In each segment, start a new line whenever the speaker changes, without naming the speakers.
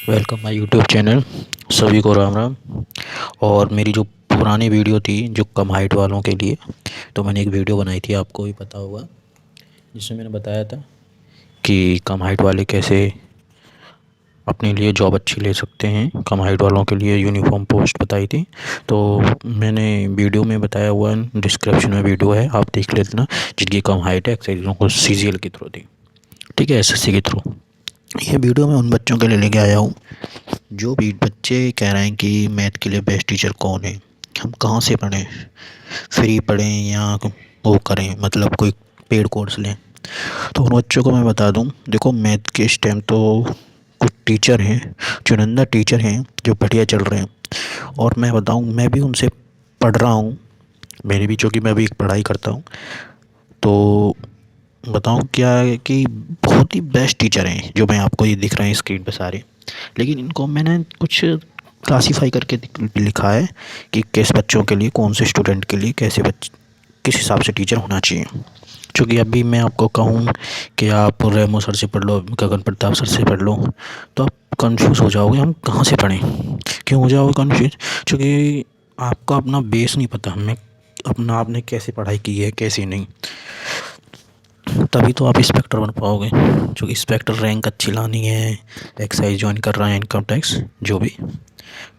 Welcome my YouTube channel. सभी को राम राम। और मेरी जो पुरानी वीडियो थी जो कम हाइट वालों के लिए, तो मैंने एक वीडियो बनाई थी, आपको भी पता होगा, जिसमें मैंने बताया था कि कम हाइट वाले कैसे अपने लिए जॉब अच्छी ले सकते हैं। कम हाइट वालों के लिए यूनिफॉर्म पोस्ट बताई थी। तो मैंने वीडियो में बताया हुआ, डिस्क्रिप्शन में वीडियो है, आप देख लेना। जिनकी कम हाइट है एक्सरसाइजों को सीजीएल के थ्रू दी, ठीक है, एसएससी के थ्रू। ये वीडियो मैं उन बच्चों के लिए लेके आया हूँ जो भी बच्चे कह रहे हैं कि मैथ के लिए बेस्ट टीचर कौन है, हम कहाँ से पढ़ें, फ्री पढ़ें या वो करें, मतलब कोई पेड कोर्स लें। तो उन बच्चों को मैं बता दूं, देखो मैथ के इस टाइम तो कुछ टीचर हैं, चुनिंदा टीचर हैं जो बढ़िया चल रहे हैं। और मैं बताऊं, मैं भी उनसे पढ़ रहा हूं, मेरी भी, चूँकि मैं भी एक पढ़ाई करता हूं। तो बताऊं क्या है कि बहुत ही बेस्ट टीचर हैं जो मैं आपको ये दिख रहे हैं स्क्रीन पे सारे। लेकिन इनको मैंने कुछ क्लासीफाई करके लिखा है कि किस बच्चों के लिए, कौन से स्टूडेंट के लिए कैसे किस हिसाब से टीचर होना चाहिए। क्योंकि अभी मैं आपको कहूँ कि आप रेमो सर से पढ़ लो, गगन प्रताप सर से पढ़ लो, तो आप कंफ्यूज हो जाओगे, हम कहाँ से पढ़ें। क्यों हो जाओगे कंफ्यूज? क्योंकि आपका अपना बेस नहीं पता, हमें अपना आपने कैसे पढ़ाई की है कैसे नहीं। तभी तो आप इंस्पेक्टर बन पाओगे। जो इंस्पेक्टर रैंक अच्छी लानी है, एक्साइज ज्वाइन कर रहा है, इनकम टैक्स जो भी,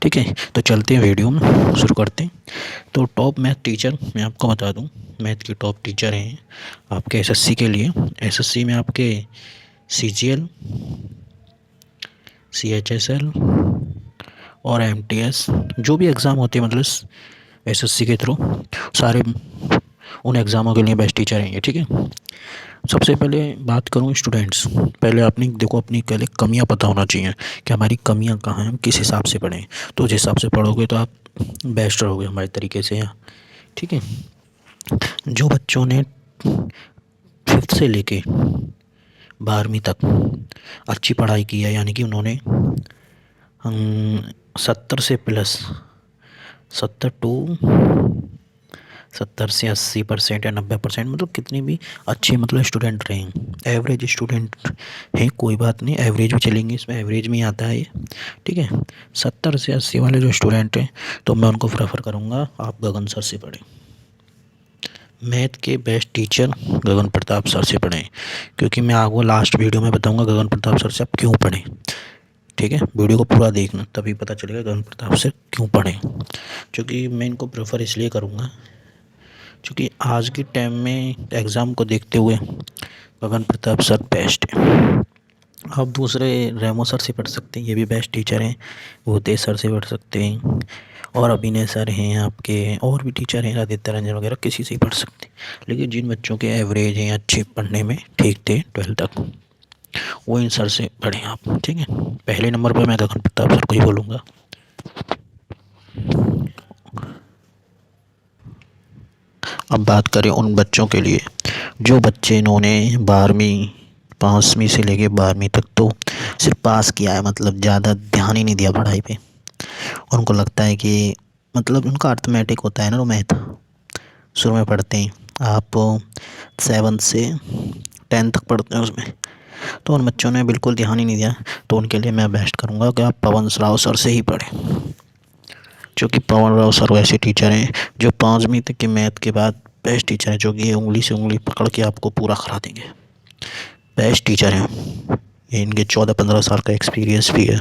ठीक है। तो चलते हैं वीडियो में, शुरू करते हैं। तो टॉप मैथ टीचर मैं आपको बता दूं, मैथ के टॉप टीचर हैं आपके एसएससी के लिए। एसएससी में आपके सीजीएल, सीएचएसएल और एमटीएस जो भी एग्ज़ाम होते हैं, मतलब एसएससी के थ्रू, सारे उन एग्ज़ामों के लिए बेस्ट टीचर हैं ये, ठीक है। सबसे पहले बात करूँ स्टूडेंट्स, पहले अपनी देखो, अपनी पहले कमियां पता होना चाहिए कि हमारी कमियां कहाँ हैं, हम किस हिसाब से पढ़ें। तो जिस हिसाब से पढ़ोगे तो आप बेस्ट रहोगे हमारे तरीके से यहाँ, ठीक है। जो बच्चों ने फिफ्थ से लेके 12वीं तक अच्छी पढ़ाई की है, यानी कि उन्होंने 70 से प्लस, 70 टू 70 से 80% या 90%, मतलब कितनी भी अच्छे मतलब स्टूडेंट रहे हैं, एवरेज स्टूडेंट हैं, कोई बात नहीं, एवरेज भी चलेंगे, इसमें एवरेज में ही आता है ये, ठीक है। 70 से 80 वाले जो स्टूडेंट हैं, तो मैं उनको प्रेफर करूँगा आप गगन सर से पढ़ें। मैथ के बेस्ट टीचर गगन प्रताप सर से पढ़ें, क्योंकि मैं आपको लास्ट वीडियो में बताऊँगा गगन प्रताप सर से आप क्यों पढ़ें, ठीक है। वीडियो को पूरा देखना, तभी पता चलेगा गगन प्रताप से क्यों पढ़ें। क्योंकि मैं इनको प्रेफर इसलिए करूँगा क्योंकि आज के टाइम में एग्ज़ाम को देखते हुए गगन प्रताप सर बेस्ट है। आप दूसरे रेमो सर से पढ़ सकते हैं, ये भी बेस्ट टीचर हैं। भूतेश सर से पढ़ सकते हैं, और अभिनय सर हैं आपके, और भी टीचर हैं, आदित्य रंजन वगैरह, किसी से ही पढ़ सकते हैं। लेकिन जिन बच्चों के एवरेज हैं, अच्छे पढ़ने में ठीक थे 12th तक, वो इन सर से पढ़ें आप, ठीक है। पहले नंबर पर मैं गगन प्रताप सर को ही बोलूँगा। अब बात करें उन बच्चों के लिए जो बच्चे इन्होंने 12वीं, 5वीं से लेके 12वीं तक तो सिर्फ पास किया है, मतलब ज़्यादा ध्यान ही नहीं दिया पढ़ाई पे। उनको लगता है कि मतलब उनका अर्थमेटिक होता है ना, वो मैथ शुरू में पढ़ते हैं, आप 7 से 10 तक पढ़ते हैं उसमें, तो उन बच्चों ने बिल्कुल ध्यान ही नहीं दिया। तो उनके लिए मैं बेस्ट करूँगा कि आप पवन राव सर से ही पढ़ें, क्योंकि पवन राव सर वैसे टीचर हैं जो 5वीं तक के मैथ के बाद बेस्ट टीचर हैं, जो कि उंगली से उंगली पकड़ के आपको पूरा करा देंगे। बेस्ट टीचर हैं ये, इनके 14-15 साल का एक्सपीरियंस भी है,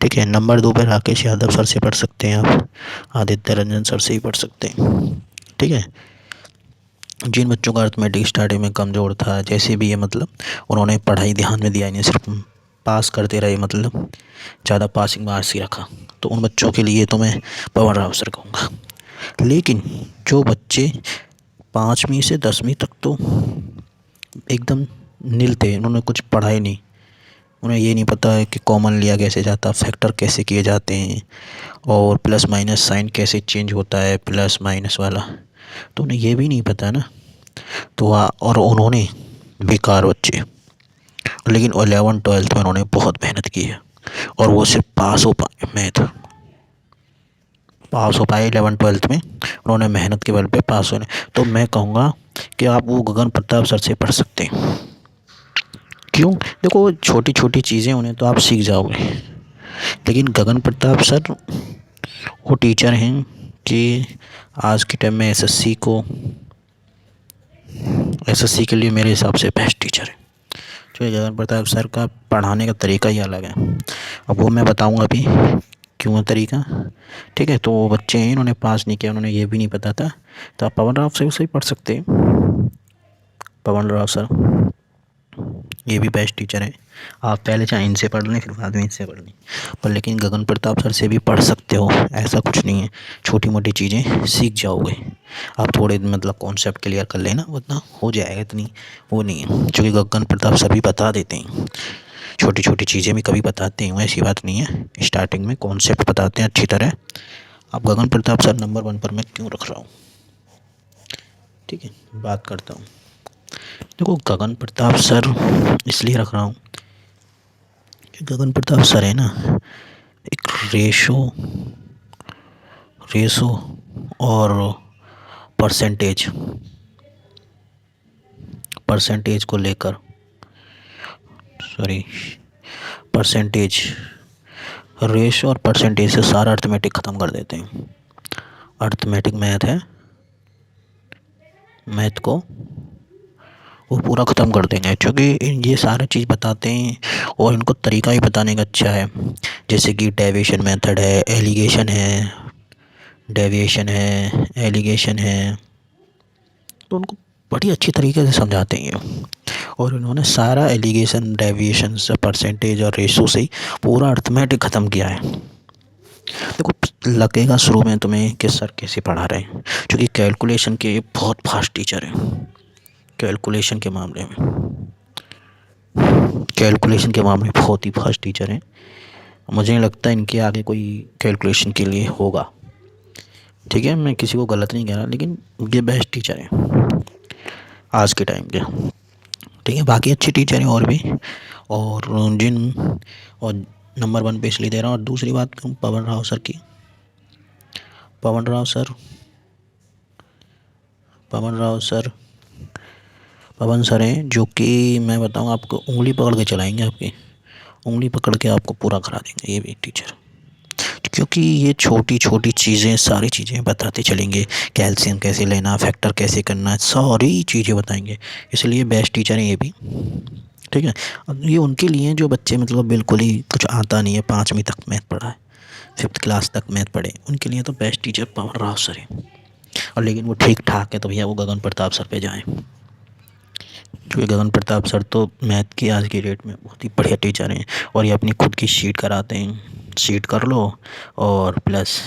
ठीक है। नंबर 2 पर राकेश यादव सर से पढ़ सकते हैं आप, आदित्य रंजन सर से ही पढ़ सकते हैं, ठीक है। जिन बच्चों का अर्थमेटिक स्टार्टिंग में कमज़ोर था, जैसे भी है, मतलब उन्होंने पढ़ाई ध्यान में दिया नहीं, सिर्फ पास करते रहे, मतलब ज़्यादा पासिंग मार्क्स ही रखा, तो उन बच्चों के लिए तो मैं पवन राव सर कहूँगा। लेकिन जो बच्चे 5वीं से 10वीं तक तो एकदम नील थे, उन्होंने कुछ पढ़ा ही नहीं, उन्हें ये नहीं पता है कि कॉमन लिया कैसे जाता, फैक्टर कैसे किए जाते हैं, और प्लस माइनस साइन कैसे चेंज होता है, प्लस माइनस वाला, तो उन्हें ये भी नहीं पता ना। तो और उन्होंने, बेकार बच्चे, लेकिन 11th-12th में उन्होंने बहुत मेहनत की है, और वो सिर्फ पास हो पाए, मैथ पास हो पाए 11th-12th में, उन्होंने मेहनत के बल पे पास होने। तो मैं कहूँगा कि आप वो गगन प्रताप सर से पढ़ सकते हैं। क्यों? देखो छोटी छोटी चीज़ें उन्हें तो आप सीख जाओगे, लेकिन गगन प्रताप सर वो टीचर हैं कि आज के टाइम में एसएससी के लिए मेरे हिसाब से बेस्ट टीचर है। जो गगन प्रताप सर का पढ़ाने का तरीका ही अलग है। अब वो मैं बताऊंगा अभी क्यों तरीका। ठीक है, तो वो बच्चे हैं, इन्होंने पास नहीं किया, उन्होंने ये भी नहीं पता था, तो आप पवन राव से ही पढ़ सकते हैं। पवन राव सर ये भी बेस्ट टीचर है। आप पहले चाहे इनसे पढ़ लें, फिर बाद में इनसे पढ़ लें, पर लेकिन गगन प्रताप सर से भी पढ़ सकते हो, ऐसा कुछ नहीं है। छोटी मोटी चीज़ें सीख जाओगे आप, थोड़े मतलब कॉन्सेप्ट क्लियर कर लेना, उतना हो जाएगा, इतनी वो नहीं है। क्योंकि गगन प्रताप सर भी बता देते हैं, छोटी छोटी चीज़ें भी कभी बताते हैं, ऐसी बात नहीं है। स्टार्टिंग में कॉन्सेप्ट बताते हैं अच्छी तरह। अब गगन प्रताप सर नंबर 1 पर मैं क्यों रख रहा हूँ, ठीक है, बात करता हूँ। देखो गगन प्रताप सर इसलिए रख रहा हूँ कि गगन प्रताप सर है ना, एक रेशो और परसेंटेज को लेकर, परसेंटेज, रेशो और परसेंटेज से सारा अर्थमेटिक ख़त्म कर देते हैं। अर्थमेटिक मैथ है, मैथ को वो पूरा ख़त्म कर देंगे, क्योंकि ये सारी चीज़ बताते हैं और इनको तरीका ही बताने का अच्छा है। जैसे कि डेविएशन मेथड है, एलिगेशन है, तो उनको बड़ी अच्छी तरीके से समझाते हैं ये। और इन्होंने सारा एलिगेशन, डेविएशन, परसेंटेज और रेशो से ही पूरा अर्थमेटिक ख़त्म किया है। देखो लगेगा शुरू में तुम्हें कि सर कैसे पढ़ा रहे हैं, क्योंकि कैलकुलेशन के बहुत फास्ट टीचर हैं। कैलकुलेशन के मामले में बहुत ही फास्ट टीचर हैं। मुझे नहीं लगता इनके आगे कोई कैलकुलेशन के लिए होगा। ठीक है, मैं किसी को गलत नहीं कह रहा, लेकिन ये बेस्ट टीचर हैं आज के टाइम के। ठीक है, बाकी अच्छे टीचर हैं और भी, और नंबर 1 पे इसलिए दे रहा हूँ। और दूसरी बात करूँ पवन राव सर की। पवन सर हैं जो कि मैं बताऊँ आपको, उंगली पकड़ के चलाएंगे, आपकी उंगली पकड़ के आपको पूरा करा देंगे ये भी टीचर। क्योंकि ये छोटी छोटी चीज़ें, सारी चीज़ें बताते चलेंगे। कैल्शियम कैसे लेना, फैक्टर कैसे करना, सारी चीज़ें बताएंगे, इसलिए बेस्ट टीचर हैं ये भी। ठीक है, अब ये उनके लिए जो बच्चे मतलब बिल्कुल ही कुछ आता नहीं है, 5वीं तक मैथ पढ़ा है, 5th क्लास तक मैथ पढ़े, उनके लिए तो बेस्ट टीचर पवन राव सर है। और लेकिन वो ठीक ठाक है तो भैया वो गगन प्रताप सर पे जाएँ, क्योंकि गगन प्रताप सर तो मैथ की आज की डेट में बहुत ही बढ़िया टीचर हैं। और ये अपनी खुद की शीट कराते हैं, शीट कर लो और प्लस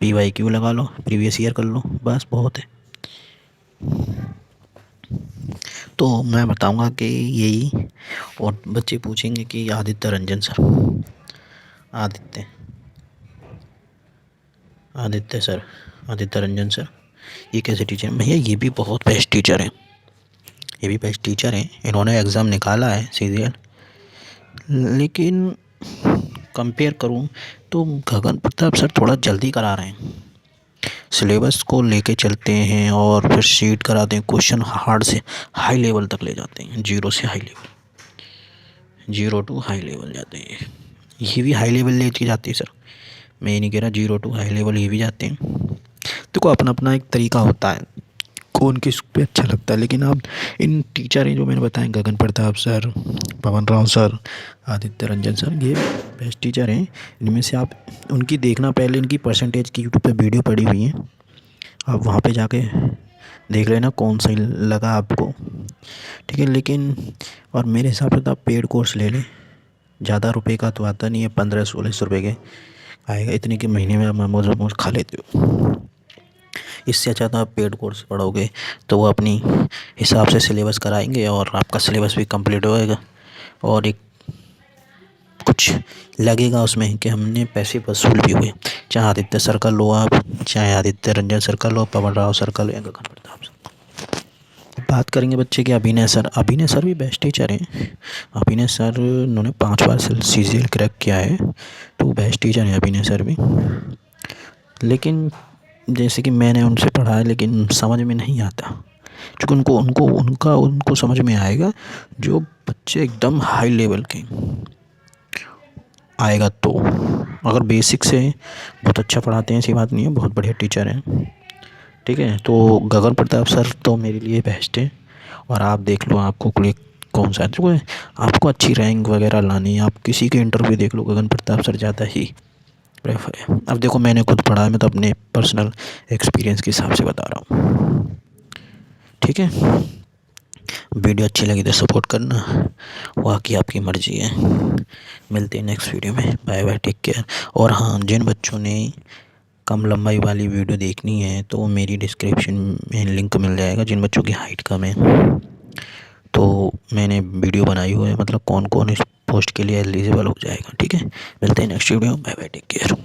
PYQ लगा लो, प्रीवियस ईयर कर लो, बस बहुत है। तो मैं बताऊंगा कि यही। और बच्चे पूछेंगे कि आदित्य रंजन सर, आदित्य रंजन सर ये कैसे टीचर हैं? भैया ये भी बहुत बेस्ट टीचर हैं, इन्होंने एग्ज़ाम निकाला है CGL, लेकिन कंपेयर करूं तो गगन प्रताप सर थोड़ा जल्दी करा रहे हैं। सिलेबस को लेके चलते हैं और फिर शीट कराते हैं, क्वेश्चन हार्ड से हाई लेवल तक ले जाते हैं, 0 टू हाई लेवल जाते हैं। ये भी हाई लेवल ले के जाते हैं सर, मैं ये नहीं कह रहा, 0 टू हाई लेवल ये भी जाते हैं। देखो अपना अपना एक तरीका होता है, कौन किस पे अच्छा लगता है। लेकिन आप इन टीचर हैं जो मैंने बताए, गगन प्रताप सर, पवन राव सर, आदित्य रंजन सर, ये बेस्ट टीचर हैं। इनमें से आप उनकी देखना, पहले इनकी परसेंटेज की यूट्यूब पे वीडियो पड़ी हुई है, आप वहाँ पे जाके देख लेना कौन सही लगा आपको। ठीक है, लेकिन और मेरे हिसाब से तो आप पेड कोर्स ले लें, ज़्यादा रुपए का तो आता नहीं है, 1500-1600 रुपये के आएगा, इतने के महीने में आप मोमोज खा लेते हो। इससे अच्छा तो आप पेड कोर्स पढ़ोगे तो वो अपनी हिसाब से सिलेबस कराएंगे और आपका सिलेबस भी कंप्लीट होएगा, और एक कुछ लगेगा उसमें कि हमने पैसे वसूल भी हुए। चाहे आदित्य सर का लो आप, चाहे आदित्य रंजन सर का लो, पवन राव सर का लो, या गगन प्रताप सर। बात करेंगे बच्चे के अभिनय सर भी बेस्ट टीचर हैं। अभिनय सर उन्होंने 5 बार CGL क्रैक किया है, तो बेस्ट टीचर हैं अभिनय सर भी। लेकिन जैसे कि मैंने उनसे पढ़ा है, लेकिन समझ में नहीं आता, क्योंकि उनको समझ में आएगा जो बच्चे एकदम हाई लेवल के, आएगा तो। अगर बेसिक से बहुत अच्छा पढ़ाते हैं ऐसी बात नहीं है, बहुत बढ़िया टीचर हैं, ठीक है। तो गगन प्रताप सर तो मेरे लिए बेस्ट है। और आप देख लो आपको कोई कौन सा जो है, आपको अच्छी रैंक वगैरह लानी है, आप किसी के इंटरव्यू देख लो, गगन प्रताप सर ज़्यादा ही प्रेफर है। अब देखो मैंने खुद पढ़ा है, मैं तो अपने पर्सनल एक्सपीरियंस के हिसाब से बता रहा हूँ, ठीक है। वीडियो अच्छी लगी तो सपोर्ट करना, बाकी आपकी मर्ज़ी है। मिलते हैं नेक्स्ट वीडियो में, बाय बाय, टेक केयर। और हाँ, जिन बच्चों ने कम लंबाई वाली वीडियो देखनी है तो मेरी डिस्क्रिप्शन में लिंक मिल जाएगा। जिन बच्चों की हाइट कम है तो मैंने वीडियो बनाई हुई है, मतलब कौन कौन इस पोस्ट के लिए एलिजिबल हो जाएगा, ठीक है। मिलते हैं next video, bye bye, take care.